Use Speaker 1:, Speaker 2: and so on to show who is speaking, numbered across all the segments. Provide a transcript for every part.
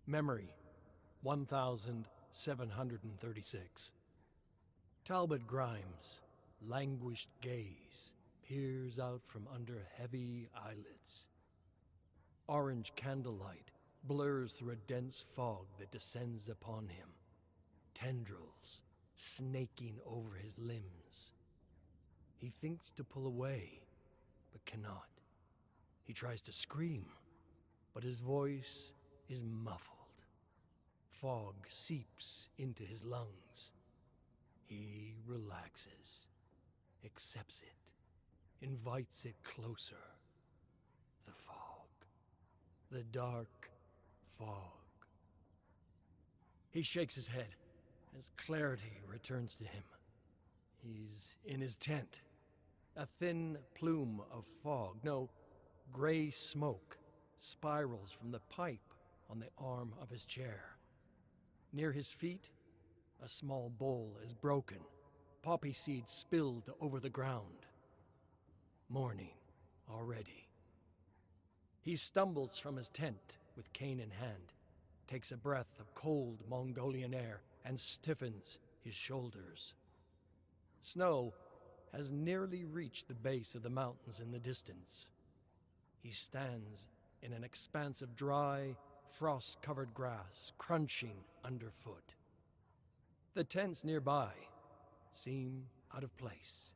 Speaker 1: Memory, 1736. Talbot Grimes' languished gaze peers out from under heavy eyelids. Orange candlelight blurs through a dense fog that descends upon him, tendrils snaking over his limbs. He thinks to pull away, but cannot. He tries to scream, but his voice is muffled. Fog seeps into his lungs. He relaxes, accepts it, invites it closer. The fog. The dark fog. He shakes his head as clarity returns to him. He's in his tent. A thin plume of fog, no, gray smoke, spirals from the pipe on the arm of his chair. Near his feet, a small bowl is broken, poppy seeds spilled over the ground. Morning already. He stumbles from his tent with cane in hand, takes a breath of cold Mongolian air, and stiffens his shoulders. Snow has nearly reached the base of the mountains in the distance. He stands in an expanse of dry, frost-covered grass crunching underfoot. The tents nearby seem out of place.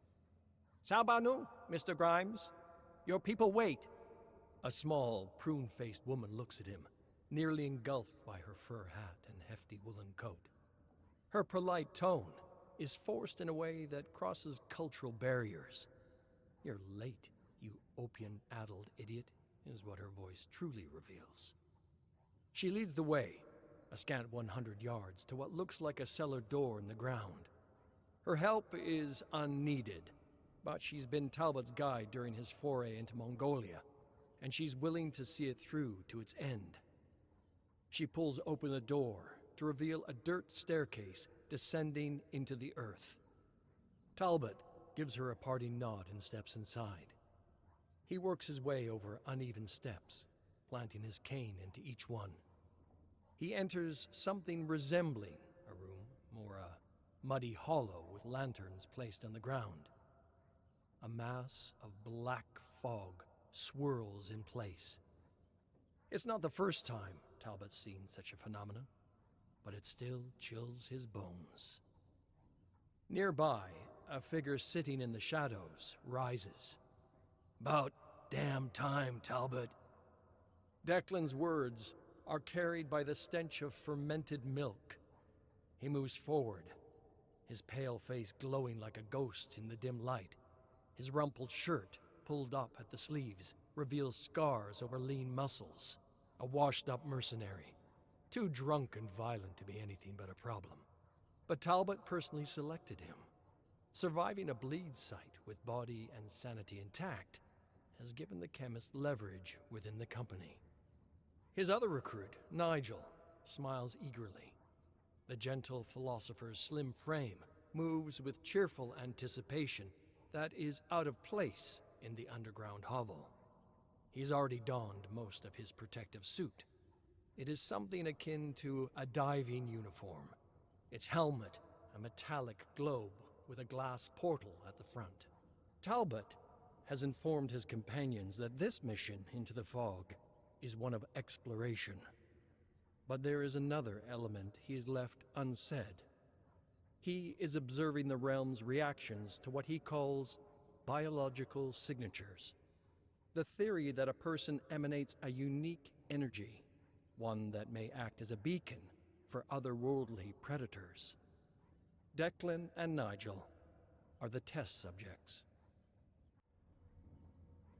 Speaker 1: "Salbanu, Mr. Grimes. Your people wait." A small, prune-faced woman looks at him, nearly engulfed by her fur hat and hefty woolen coat. Her polite tone is forced in a way that crosses cultural barriers. "You're late, you opium-addled idiot," is what her voice truly reveals. She leads the way, a scant 100 yards, to what looks like a cellar door in the ground. Her help is unneeded, but she's been Talbot's guide during his foray into Mongolia, and she's willing to see it through to its end. She pulls open the door to reveal a dirt staircase descending into the earth. Talbot gives her a parting nod and steps inside. He works his way over uneven steps, planting his cane into each one. He enters something resembling a room, or a muddy hollow with lanterns placed on the ground. A mass of black fog swirls in place. It's not the first time Talbot's seen such a phenomenon, but it still chills his bones. Nearby, a figure sitting in the shadows rises. "About damn time, Talbot." Declan's words are carried by the stench of fermented milk. He moves forward, his pale face glowing like a ghost in the dim light. His rumpled shirt, pulled up at the sleeves, reveals scars over lean muscles. A washed-up mercenary, too drunk and violent to be anything but a problem. But Talbot personally selected him. Surviving a bleed site with body and sanity intact has given the chemist leverage within the company. His other recruit, Nigel, smiles eagerly. The gentle philosopher's slim frame moves with cheerful anticipation that is out of place in the underground hovel. He's already donned most of his protective suit. It is something akin to a diving uniform. Its helmet, a metallic globe with a glass portal at the front. Talbot has informed his companions that this mission into the fog is one of exploration. But there is another element he has left unsaid. He is observing the realm's reactions to what he calls biological signatures. The theory that a person emanates a unique energy, one that may act as a beacon for otherworldly predators. Declan and Nigel are the test subjects.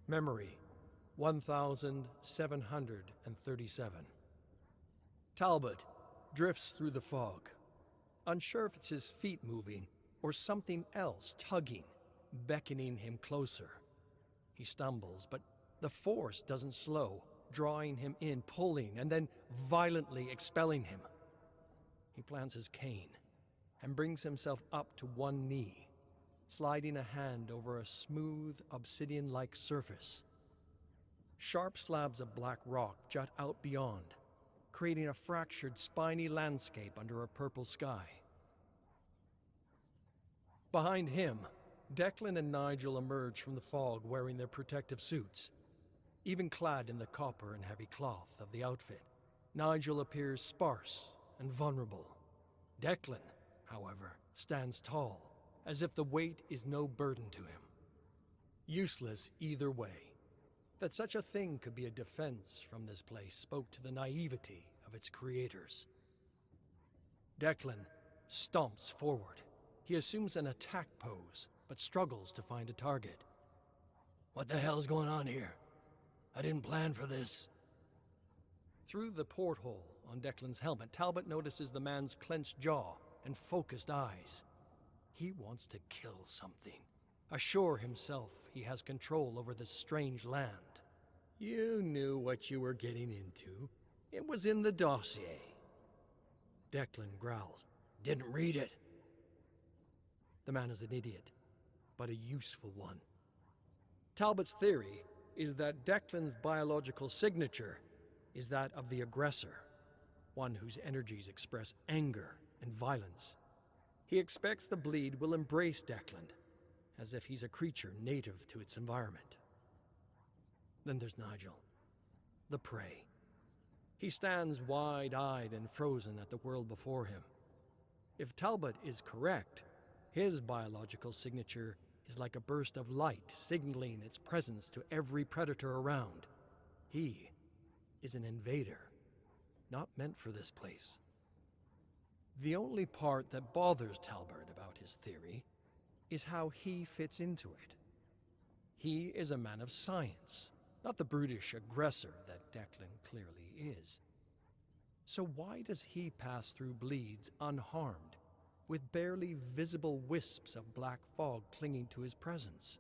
Speaker 1: Memory, 1737. Talbot drifts through the fog, unsure if it's his feet moving or something else tugging, beckoning him closer. He stumbles, but the force doesn't slow, drawing him in, pulling, and then violently expelling him. He plants his cane and brings himself up to one knee, sliding a hand over a smooth, obsidian-like surface. Sharp slabs of black rock jut out beyond, creating a fractured, spiny landscape under a purple sky. Behind him, Declan and Nigel emerge from the fog wearing their protective suits. Even clad in the copper and heavy cloth of the outfit, Nigel appears sparse and vulnerable. Declan, however, stands tall, as if the weight is no burden to him. Useless either way. That such a thing could be a defense from this place spoke to the naivety of its creators. Declan stomps forward. He assumes an attack pose, but struggles to find a target. "What the hell's going on here? I didn't plan for this." Through the porthole on Declan's helmet, Talbot notices the man's clenched jaw and focused eyes. He wants to kill something, assure himself he has control over this strange land. "You knew what you were getting into. It was in the dossier." Declan growls. "Didn't read it." The man is an idiot, but a useful one. Talbot's theory is that Declan's biological signature is that of the aggressor, one whose energies express anger and violence. He expects the Bleed will embrace Declan, as if he's a creature native to its environment. Then there's Nigel, the prey. He stands wide-eyed and frozen at the world before him. If Talbot is correct, his biological signature is like a burst of light signaling its presence to every predator around. He is an invader, not meant for this place. The only part that bothers Talbot about his theory is how he fits into it. He is a man of science, not the brutish aggressor that Declan clearly is. So why does he pass through Bleeds unharmed, with barely visible wisps of black fog clinging to his presence?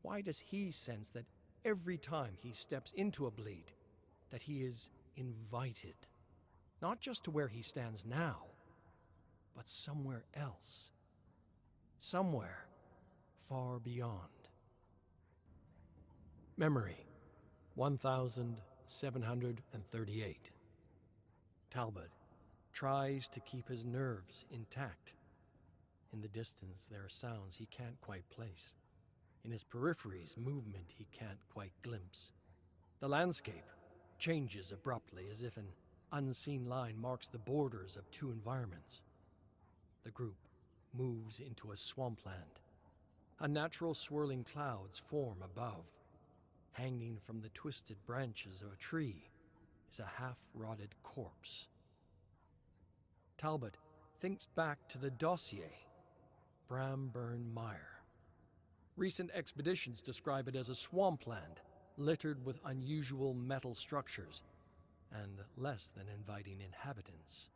Speaker 1: Why does he sense that every time he steps into a Bleed, that he is invited, not just to where he stands now, but somewhere else, somewhere far beyond? Memory, 1738. Talbot tries to keep his nerves intact. In the distance, there are sounds he can't quite place. In his peripheries, movement he can't quite glimpse. The landscape changes abruptly, as if an unseen line marks the borders of two environments. The group moves into a swampland. Unnatural swirling clouds form above. Hanging from the twisted branches of a tree is a half-rotted corpse. Talbot thinks back to the dossier, Bramburn Mire. Recent expeditions describe it as a swampland littered with unusual metal structures and less than inviting inhabitants.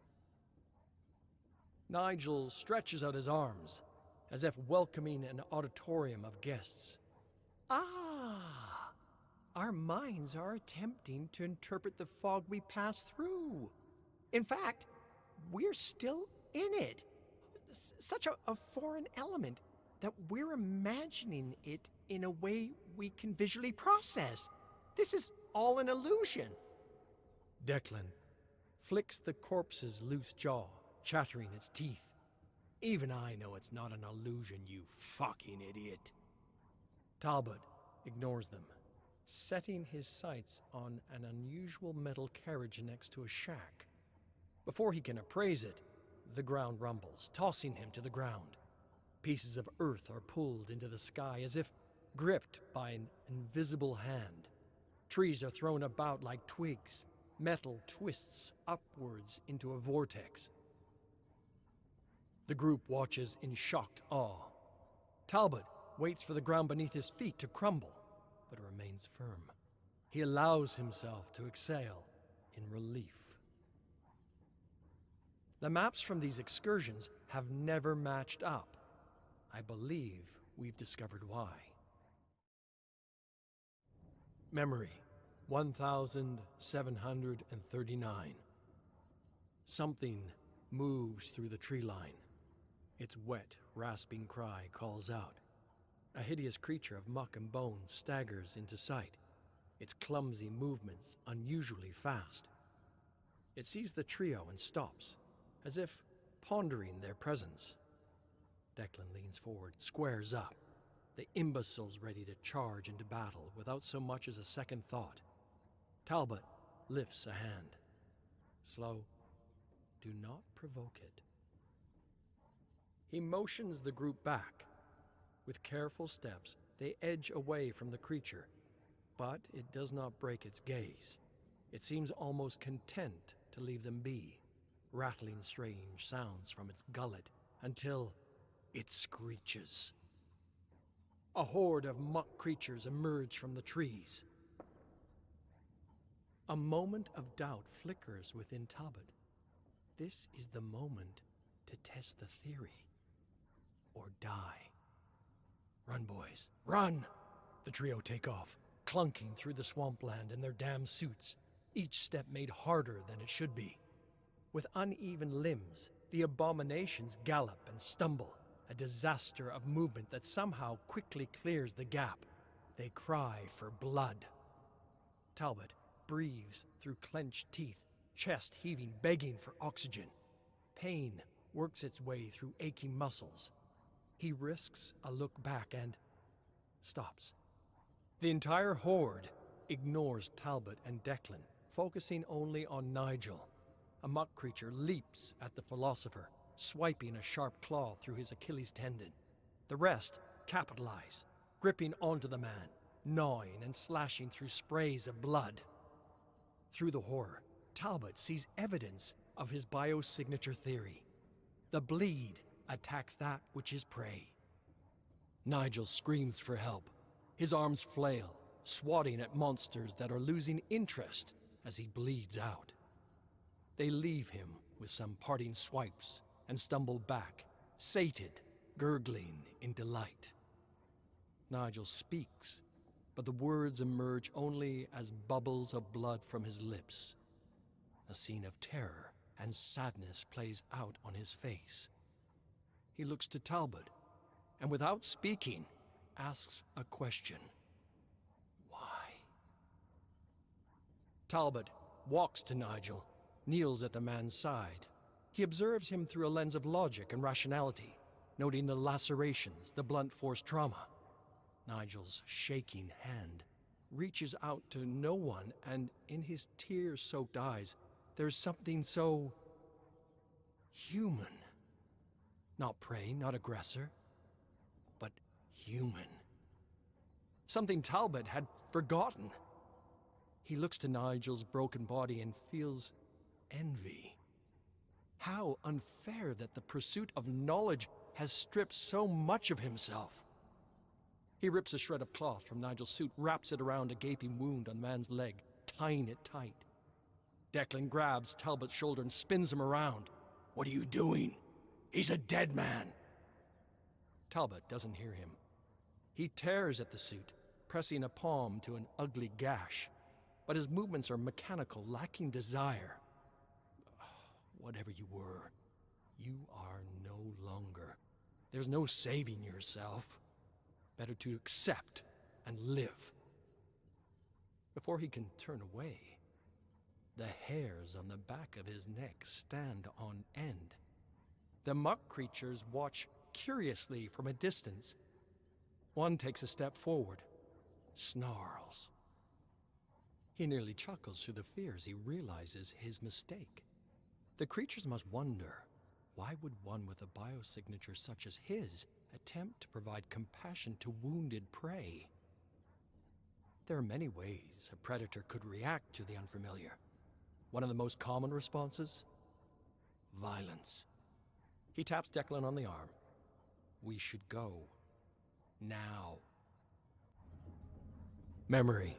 Speaker 1: Nigel stretches out his arms, as if welcoming an auditorium of guests. "Ah! Our minds are attempting to interpret the fog we pass through. In fact, we're still in it. Such a foreign element that we're imagining it in a way we can visually process. This is all an illusion." Declan flicks the corpse's loose jaw, chattering its teeth. "Even I know it's not an illusion, you fucking idiot." Talbot ignores them, setting his sights on an unusual metal carriage next to a shack. Before he can appraise it, the ground rumbles, tossing him to the ground. Pieces of earth are pulled into the sky as if gripped by an invisible hand. Trees are thrown about like twigs. Metal twists upwards into a vortex. The group watches in shocked awe. Talbot waits for the ground beneath his feet to crumble, but remains firm. He allows himself to exhale in relief. The maps from these excursions have never matched up. I believe we've discovered why. Memory, 1739. Something moves through the tree line. Its wet, rasping cry calls out. A hideous creature of muck and bone staggers into sight, its clumsy movements unusually fast. It sees the trio and stops, as if pondering their presence. Declan leans forward, squares up, the imbeciles ready to charge into battle without so much as a second thought. Talbot lifts a hand. Slow. Do not provoke it. He motions the group back. With careful steps, they edge away from the creature, but it does not break its gaze. It seems almost content to leave them be, rattling strange sounds from its gullet until it screeches. A horde of muck creatures emerge from the trees. A moment of doubt flickers within Talbot. This is the moment to test the theory, or die. Run, boys, run! The trio take off, clunking through the swampland in their damn suits, each step made harder than it should be. With uneven limbs, the abominations gallop and stumble, a disaster of movement that somehow quickly clears the gap. They cry for blood. Talbot breathes through clenched teeth, chest heaving, begging for oxygen. Pain works its way through aching muscles. He risks a look back and stops. The entire horde ignores Talbot and Declan, focusing only on Nigel. A muck creature leaps at the philosopher, swiping a sharp claw through his Achilles tendon. The rest capitalize, gripping onto the man, gnawing and slashing through sprays of blood. Through the horror, Talbot sees evidence of his biosignature theory. The bleed attacks that which is prey. Nigel screams for help. His arms flail, swatting at monsters that are losing interest as he bleeds out. They leave him with some parting swipes and stumble back, sated, gurgling in delight. Nigel speaks, but the words emerge only as bubbles of blood from his lips. A scene of terror and sadness plays out on his face. He looks to Talbot, and without speaking, asks a question. Why? Talbot walks to Nigel, kneels at the man's side. He observes him through a lens of logic and rationality, noting the lacerations, the blunt force trauma. Nigel's shaking hand reaches out to no one, and in his tear-soaked eyes, there's something so human. Not prey, not aggressor, but human. Something Talbot had forgotten. He looks to Nigel's broken body and feels envy. How unfair that the pursuit of knowledge has stripped so much of himself. He rips a shred of cloth from Nigel's suit, wraps it around a gaping wound on the man's leg, tying it tight. Declan grabs Talbot's shoulder and spins him around. What are you doing? He's a dead man. Talbot doesn't hear him. He tears at the suit, pressing a palm to an ugly gash, but his movements are mechanical, lacking desire. Whatever you were, you are no longer. There's no saving yourself. Better to accept and live. Before he can turn away, the hairs on the back of his neck stand on end. The muck creatures watch curiously from a distance. One takes a step forward, snarls. He nearly chuckles through the fears he realizes his mistake. The creatures must wonder, why would one with a biosignature such as his attempt to provide compassion to wounded prey? There are many ways a predator could react to the unfamiliar. One of the most common responses? Violence. He taps Declan on the arm. We should go. Now. Memory.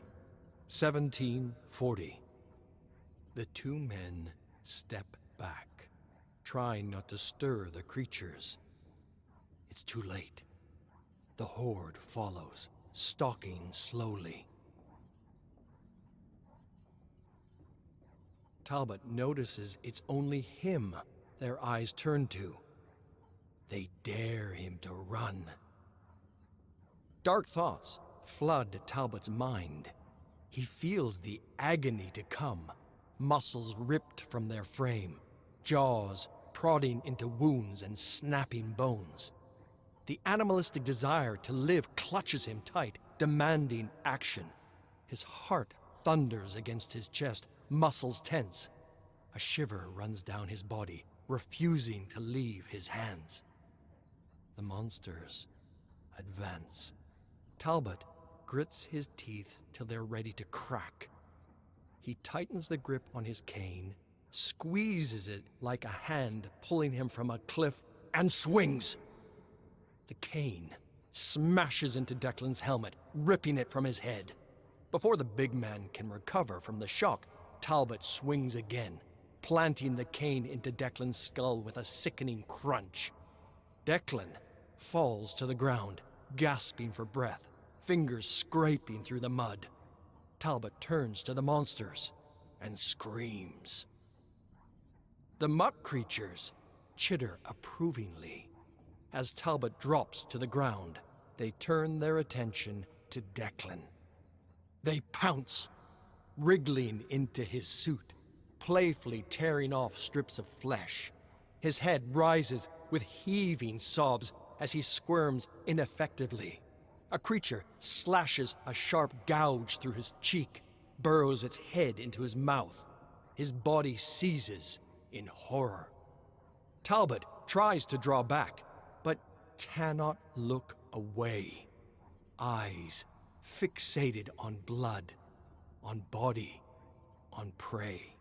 Speaker 1: 1740. The two men step back, trying not to stir the creatures. It's too late. The horde follows, stalking slowly. Talbot notices it's only him their eyes turn to. They dare him to run. Dark thoughts flood Talbot's mind. He feels the agony to come, muscles ripped from their frame, jaws prodding into wounds and snapping bones. The animalistic desire to live clutches him tight, demanding action. His heart thunders against his chest, muscles tense. A shiver runs down his body, refusing to leave his hands. The monsters advance. Talbot grits his teeth till they're ready to crack. He tightens the grip on his cane, squeezes it like a hand pulling him from a cliff, and swings. The cane smashes into Declan's helmet, ripping it from his head. Before the big man can recover from the shock, Talbot swings again, planting the cane into Declan's skull with a sickening crunch. Declan falls to the ground, gasping for breath, fingers scraping through the mud. Talbot turns to the monsters and screams. The muck creatures chitter approvingly. As Talbot drops to the ground, they turn their attention to Declan. They pounce, wriggling into his suit, playfully tearing off strips of flesh. His head rises with heaving sobs as he squirms ineffectively. A creature slashes a sharp gouge through his cheek, burrows its head into his mouth. His body seizes in horror. Talbot tries to draw back, but cannot look away. Eyes fixated on blood, on body, on prey.